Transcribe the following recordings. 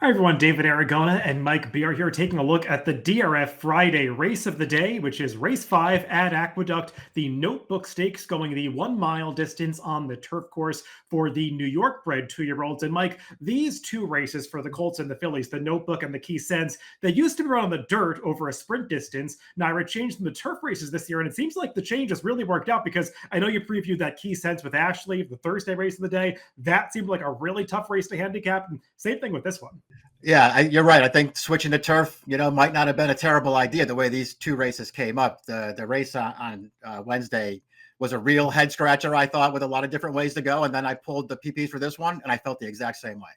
Hi everyone, David Aragona and Mike Beer here taking a look at the DRF Friday race of the day, which is race 5 at Aqueduct, the Notebook Stakes going the 1 mile distance on the turf course for the New York bred 2-year-olds. And Mike, these two races for the Colts and the Phillies, the Notebook and the Key Sense, they used to be run on the dirt over a sprint distance. Naira changed them to turf races this year, and it seems like the change has really worked out because I know you previewed that Key Sense with Ashley, the Thursday race of the day. That seemed like a really tough race to handicap, and same thing with this one. Yeah, you're right. I think switching to turf, might not have been a terrible idea the way these two races came up. The race on Wednesday was a real head scratcher, I thought, with a lot of different ways to go. And then I pulled the PPs for this one, and I felt the exact same way.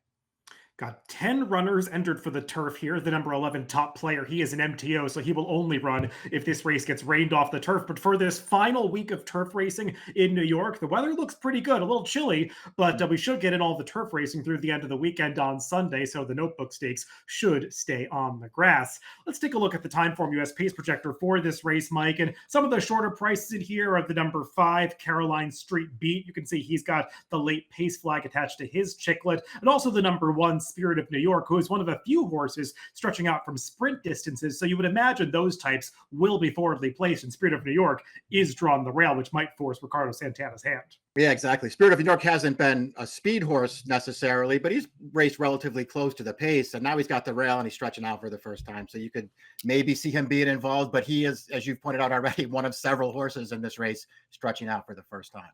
Got 10 runners entered for the turf here. The number 11 top player, he is an MTO, so he will only run if this race gets rained off the turf. But for this final week of turf racing in New York, the weather looks pretty good. A little chilly, but we should get in all the turf racing through the end of the weekend on Sunday, so the Notebook Stakes should stay on the grass. Let's take a look at the Timeform US pace projector for this race, Mike. And some of the shorter prices in here are the number 5, Caroline Street Beat. You can see he's got the late pace flag attached to his chicklet, and also the number 1, Spirit of New York, who is one of a few horses stretching out from sprint distances. So you would imagine those types will be forwardly placed, and Spirit of New York is drawn the rail, which might force Ricardo Santana's hand. Yeah, exactly. Spirit of New York hasn't been a speed horse necessarily, but he's raced relatively close to the pace, and now he's got the rail and he's stretching out for the first time. So you could maybe see him being involved, but he is, as you've pointed out already, one of several horses in this race stretching out for the first time.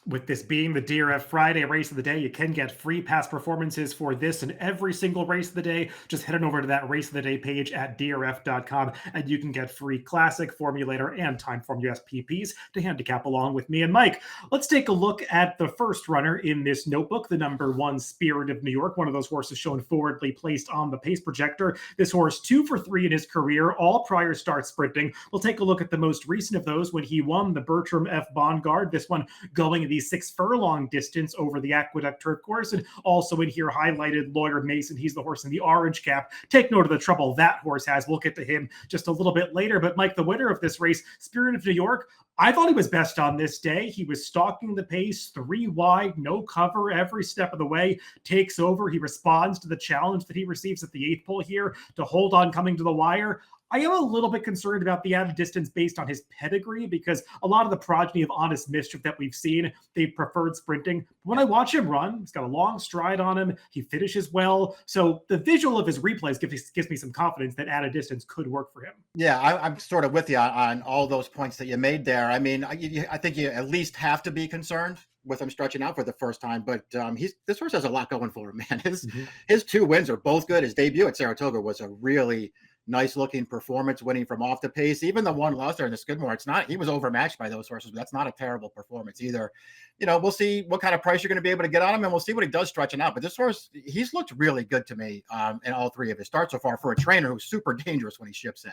With this being the DRF Friday race of the day, you can get free past performances for this and every single race of the day. Just head on over to that race of the day page at DRF.com, and you can get free classic, formulator, and Timeform US PPs to handicap along with me and Mike. Let's take a look at the first runner in this notebook, the number 1, Spirit of New York, one of those horses shown forwardly placed on the pace projector. This horse 2 for 3 in his career, all prior starts sprinting. We'll take a look at the most recent of those when he won the Bertram F. Bongard, this one going the 6 furlong distance over the Aqueduct turf course. And also in here highlighted Lawyer Mason. He's the horse in the orange cap. Take note of the trouble that horse has. We'll get to him just a little bit later. But Mike, the winner of this race, Spirit of New York, I thought he was best on this day. He was stalking the pace, 3 wide, no cover every step of the way, takes over. He responds to the challenge that he receives at the 8th pole here to hold on coming to the wire. I am a little bit concerned about the added distance based on his pedigree because a lot of the progeny of Honest Mischief that we've seen, they preferred sprinting. When I watch him run, he's got a long stride on him. He finishes well. So the visual of his replays gives me some confidence that added distance could work for him. Yeah, I'm sort of with you on all those points that you made there. I mean, I think you at least have to be concerned with him stretching out for the first time, but this horse has a lot going for him, man. His 2 wins are both good. His debut at Saratoga was a really nice looking performance, winning from off the pace. Even the one lost there in the Skidmore, he was overmatched by those horses, but that's not a terrible performance either. We'll see what kind of price you're going to be able to get on him, and we'll see what he does stretching out. But this horse, he's looked really good to me in all 3 of his starts so far for a trainer who's super dangerous when he ships in.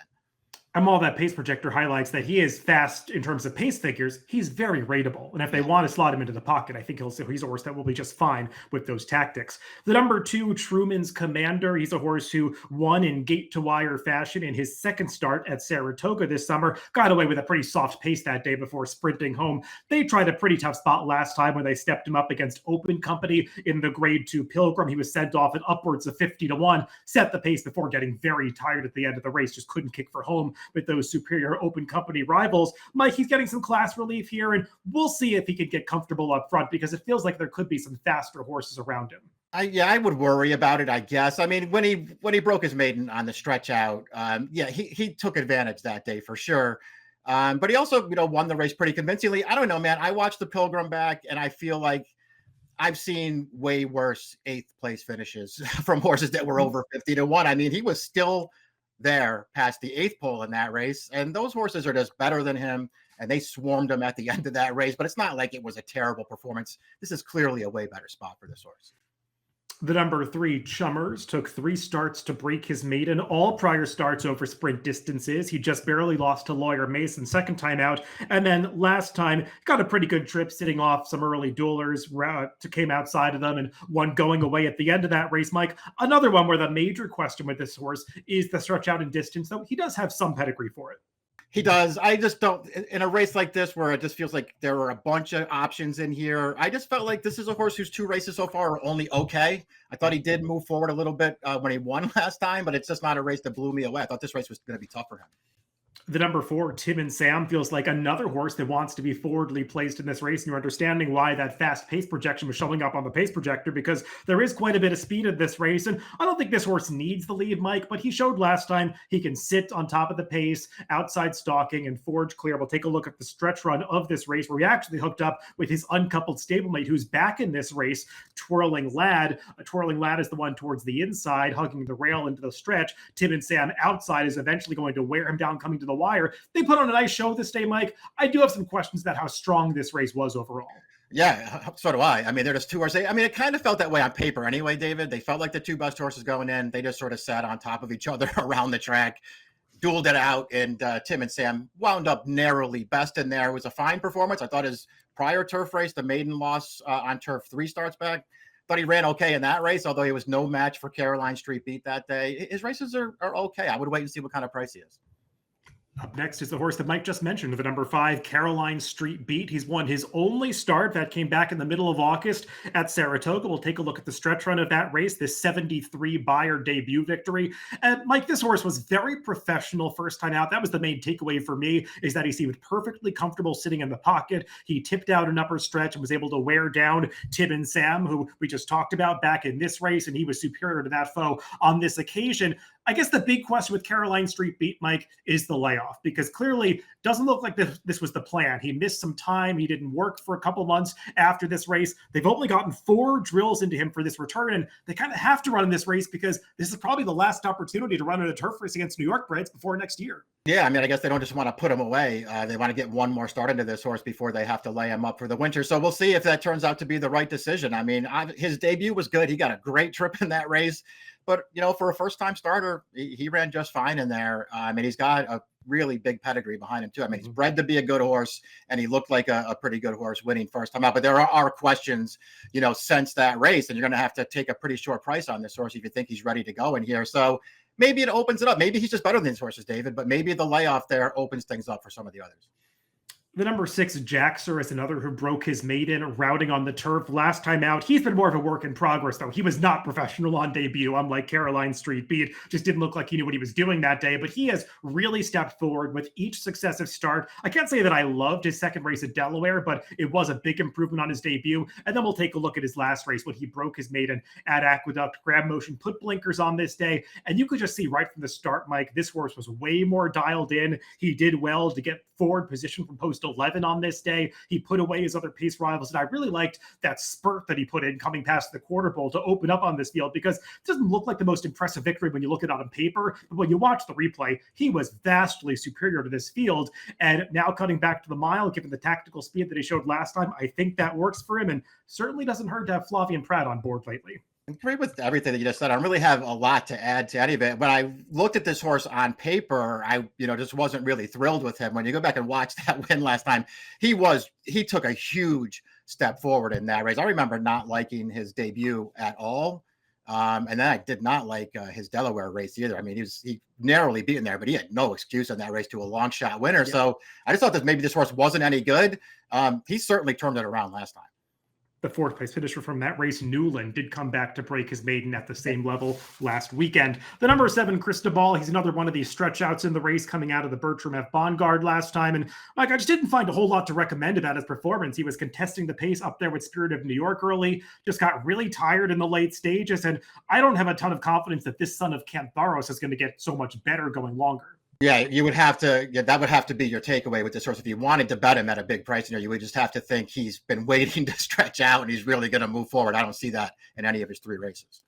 And while that pace projector highlights that he is fast in terms of pace figures, he's very rateable. And if they want to slot him into the pocket, I think he's a horse that will be just fine with those tactics. The number 2, Truman's Commander, he's a horse who won in gate-to-wire fashion in his 2nd start at Saratoga this summer. Got away with a pretty soft pace that day before sprinting home. They tried a pretty tough spot last time when they stepped him up against Open Company in the Grade 2 Pilgrim. He was sent off at upwards of 50-1, set the pace before getting very tired at the end of the race, just couldn't kick for home with those superior Open Company rivals. Mike, he's getting some class relief here, and we'll see if he can get comfortable up front because it feels like there could be some faster horses around him. I would worry about it, I guess. I mean, when he broke his maiden on the stretch out, he took advantage that day for sure. But he also, won the race pretty convincingly. I don't know, man. I watched the Pilgrim back, and I feel like I've seen way worse 8th place finishes from horses that were over 50-1. I mean, he was still there past the 8th pole in that race, and those horses are just better than him, and they swarmed him at the end of that race. But it's not like it was a terrible performance. This is clearly a way better spot for this horse. The number 3, Chummers, took 3 starts to break his maiden, all prior starts over sprint distances. He just barely lost to Lawyer Mason 2nd time out. And then last time, got a pretty good trip sitting off some early duelers, came outside of them, and one going away at the end of that race. Mike, another one where the major question with this horse is the stretch out in distance, though he does have some pedigree for it. He does. I just don't, in a race like this where it just feels like there are a bunch of options in here. I just felt like this is a horse whose 2 races so far are only okay. I thought he did move forward a little bit when he won last time, but it's just not a race that blew me away. I thought this race was going to be tough for him. The number 4, Tim and Sam, feels like another horse that wants to be forwardly placed in this race, and you're understanding why that fast pace projection was showing up on the pace projector, because there is quite a bit of speed in this race, and I don't think this horse needs the lead, Mike, but he showed last time he can sit on top of the pace, outside stalking, and forge clear. We'll take a look at the stretch run of this race, where he actually hooked up with his uncoupled stablemate, who's back in this race, Twirling Lad. Twirling Lad is the one towards the inside, hugging the rail into the stretch. Tim and Sam outside is eventually going to wear him down coming to the wire. They put on a nice show this day, Mike. I do have some questions about how strong this race was overall. Yeah, so do I. I mean, they're just 2 horses. I mean, it kind of felt that way on paper anyway, David. They felt like the 2 best horses going in. They just sort of sat on top of each other around the track, dueled it out, and Tim and Sam wound up narrowly best in there. It was a fine performance. I thought his prior turf race, the maiden loss on turf 3 starts back, thought he ran okay in that race, although he was no match for Caroline Street Beat that day. His races are okay. I would wait and see what kind of price he is. Up next is the horse that Mike just mentioned, the number 5, Caroline Street Beat. He's won his only start. That came back in the middle of August at Saratoga. We'll take a look at the stretch run of that race, this 73 Beyer debut victory. And Mike, this horse was very professional first time out. That was the main takeaway for me, is that he seemed perfectly comfortable sitting in the pocket. He tipped out an upper stretch and was able to wear down Tim and Sam, who we just talked about back in this race, and he was superior to that foe on this occasion. I guess the big question with Caroline Street Beat, Mike, is the layoff, because clearly doesn't look like this was the plan. He missed some time. He didn't work for a couple months after this race. They've only gotten 4 drills into him for this return, and they kind of have to run in this race because this is probably the last opportunity to run in a turf race against New York breds before next year. Yeah, I mean, I guess they don't just want to put him away. They want to get one more start into this horse before they have to lay him up for the winter. So we'll see if that turns out to be the right decision. I mean, his debut was good. He got a great trip in that race. But, you know, for a first-time starter, he ran just fine in there. I mean, he's got a really big pedigree behind him, too. I mean, he's bred to be a good horse, and he looked like a pretty good horse winning first time out. But there are questions, you know, since that race, and you're going to have to take a pretty short price on this horse if you think he's ready to go in here. So maybe it opens it up. Maybe he's just better than these horses, David, but maybe the layoff there opens things up for some of the others. The number 6, Jaxer, is another who broke his maiden routing on the turf last time out. He's been more of a work in progress, though. He was not professional on debut, unlike Caroline Street Beat. Just didn't look like he knew what he was doing that day, but he has really stepped forward with each successive start. I can't say that I loved his second race at Delaware, but it was a big improvement on his debut. And then we'll take a look at his last race when he broke his maiden at Aqueduct. Grab motion, put blinkers on this day, and you could just see right from the start, Mike, this horse was way more dialed in. He did well to get forward position from post 11 on this day. He put away his other pace rivals, and I really liked that spurt that he put in coming past the quarter bowl to open up on this field, because it doesn't look like the most impressive victory when you look at it on paper, but when you watch the replay, he was vastly superior to this field. And now cutting back to the mile, given the tactical speed that he showed last time, I think that works for him, and certainly doesn't hurt to have Flavien Prat on board lately. I agree with everything that you just said. I don't really have a lot to add to any of it. When I looked at this horse on paper, I just wasn't really thrilled with him. When you go back and watch that win last time, he took a huge step forward in that race. I remember not liking his debut at all. And then I did not like his Delaware race either. I mean, he narrowly beaten there, but he had no excuse in that race to a long shot winner. Yeah. So I just thought that maybe this horse wasn't any good. He certainly turned it around last time. The 4th place finisher from that race, Newland, did come back to break his maiden at the same level last weekend. The number 7, Cristobal, he's another one of these stretch outs in the race coming out of the Bertram F. Bongard last time. And Mike, I just didn't find a whole lot to recommend about his performance. He was contesting the pace up there with Spirit of New York early, just got really tired in the late stages. And I don't have a ton of confidence that this son of Kent Barros is going to get so much better going longer. Yeah, that would have to be your takeaway with this horse. If you wanted to bet him at a big price, you would just have to think he's been waiting to stretch out and he's really going to move forward. I don't see that in any of his 3 races.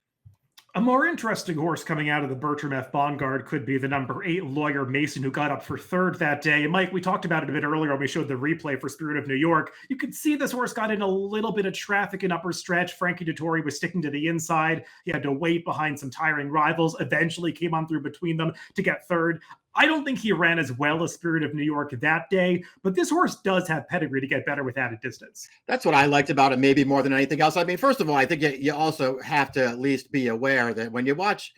A more interesting horse coming out of the Bertram F. Bongard could be the number 8, Lawyer Mason, who got up for 3rd that day. And Mike, we talked about it a bit earlier when we showed the replay for Spirit of New York. You could see this horse got in a little bit of traffic in upper stretch. Frankie Dettori was sticking to the inside. He had to wait behind some tiring rivals, eventually came on through between them to get 3rd. I don't think he ran as well as Spirit of New York that day, but this horse does have pedigree to get better with added distance. That's what I liked about it, maybe more than anything else. I mean, first of all, I think you also have to at least be aware that when you watch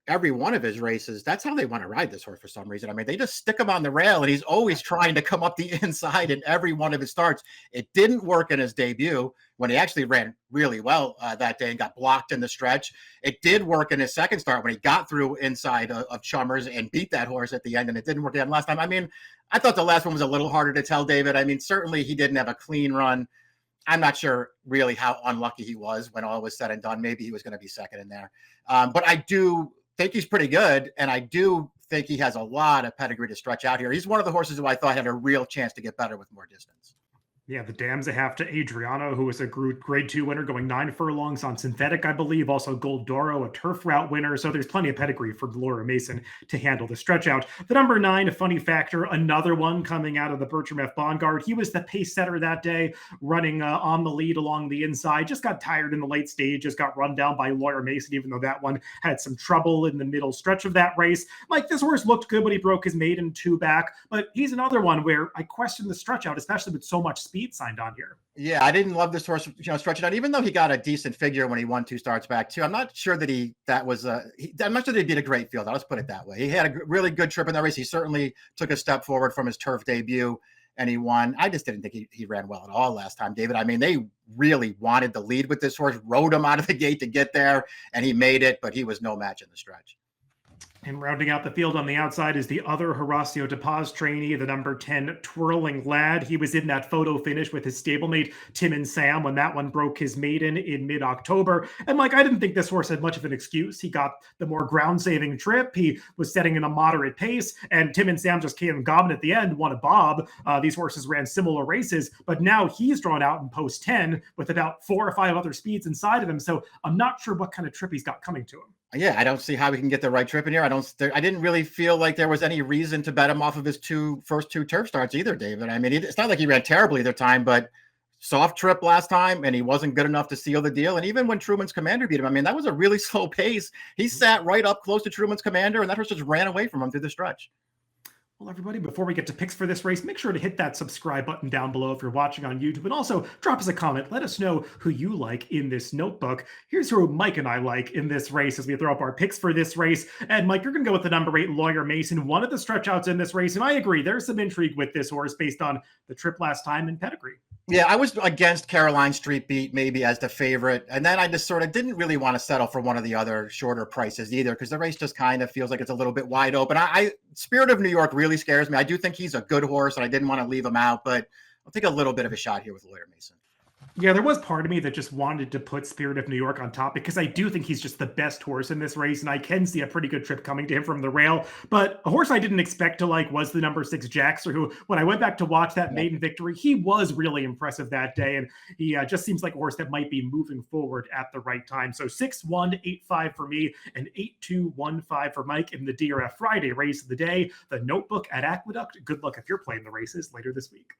every one of his races, that's how they want to ride this horse for some reason. I mean, they just stick him on the rail, and he's always trying to come up the inside in every one of his starts. It didn't work in his debut when he actually ran really well that day and got blocked in the stretch. It did work in his second start when he got through inside of Chummers and beat that horse at the end, and it didn't work again last time. I mean, I thought the last one was a little harder to tell, David. I mean, certainly he didn't have a clean run. I'm not sure really how unlucky he was when all was said and done. Maybe he was going to be second in there. But I do think he's pretty good, and I do think he has a lot of pedigree to stretch out here. He's one of the horses who I thought had a real chance to get better with more distance. Yeah, the dam's a half to Adriano, who was a grade 2 winner going 9 furlongs on synthetic, I believe. Also Gold Doro, a turf route winner. So there's plenty of pedigree for Laura Mason to handle the stretch out. The number 9, a funny factor, another one coming out of the Bertram F. Bongard. He was the pace setter that day, running on the lead along the inside. Just got tired in the late stages, got run down by Laura Mason, even though that one had some trouble in the middle stretch of that race. Like, this horse looked good when he broke his maiden 2 back, but he's another one where I question the stretch out, especially with so much speed signed on here. Yeah, I didn't love this horse, stretching out, even though he got a decent figure when he won 2 starts back too. I'm not sure that I'm not sure that he beat a great field. I'll just put it that way. He had a really good trip in that race. He certainly took a step forward from his turf debut and he won. I just didn't think he ran well at all last time, David. I mean, they really wanted the lead with this horse, rode him out of the gate to get there, and he made it, but he was no match in the stretch. And rounding out the field on the outside is the other Horacio de Paz trainee, the number 10 Twirling Lad. He was in that photo finish with his stablemate, Tim and Sam, when that one broke his maiden in mid-October. And I didn't think this horse had much of an excuse. He got the more ground-saving trip. He was setting in a moderate pace, and Tim and Sam just came gobbing at the end, won a bob. These horses ran similar races, but now he's drawn out in post 10 with about 4 or 5 other speeds inside of him. So I'm not sure what kind of trip he's got coming to him. Yeah, I don't see how we can get the right trip in here. I didn't really feel like there was any reason to bet him off of his first two turf starts either, David. I mean, it's not like he ran terribly either time, but soft trip last time, and he wasn't good enough to seal the deal. And even when Truman's Commander beat him, I mean, that was a really slow pace. He sat right up close to Truman's Commander, and that horse just ran away from him through the stretch. Well, everybody, before we get to picks for this race, make sure to hit that subscribe button down below if you're watching on YouTube, and also drop us a comment. Let us know who you like in this notebook. Here's who Mike and I like in this race as we throw up our picks for this race. And Mike, you're going to go with the number 8, Lawyer Mason, one of the stretch outs in this race. And I agree, there's some intrigue with this horse based on the trip last time and pedigree. Yeah, I was against Caroline Street Beat maybe as the favorite. And then I just sort of didn't really want to settle for one of the other shorter prices either, because the race just kind of feels like it's a little bit wide open. Spirit of New York really scares me. I do think he's a good horse, and I didn't want to leave him out, but I'll take a little bit of a shot here with Lawyer Mason. Yeah, there was part of me that just wanted to put Spirit of New York on top because I do think he's just the best horse in this race, and I can see a pretty good trip coming to him from the rail. But a horse I didn't expect to like was the number 6 Jaxer, who, when I went back to watch that maiden victory, he was really impressive that day, and he just seems like a horse that might be moving forward at the right time. So 6-1-8-5 for me, and 8-2-1-5 for Mike in the DRF Friday race of the day, the Notebook at Aqueduct. Good luck if you're playing the races later this week.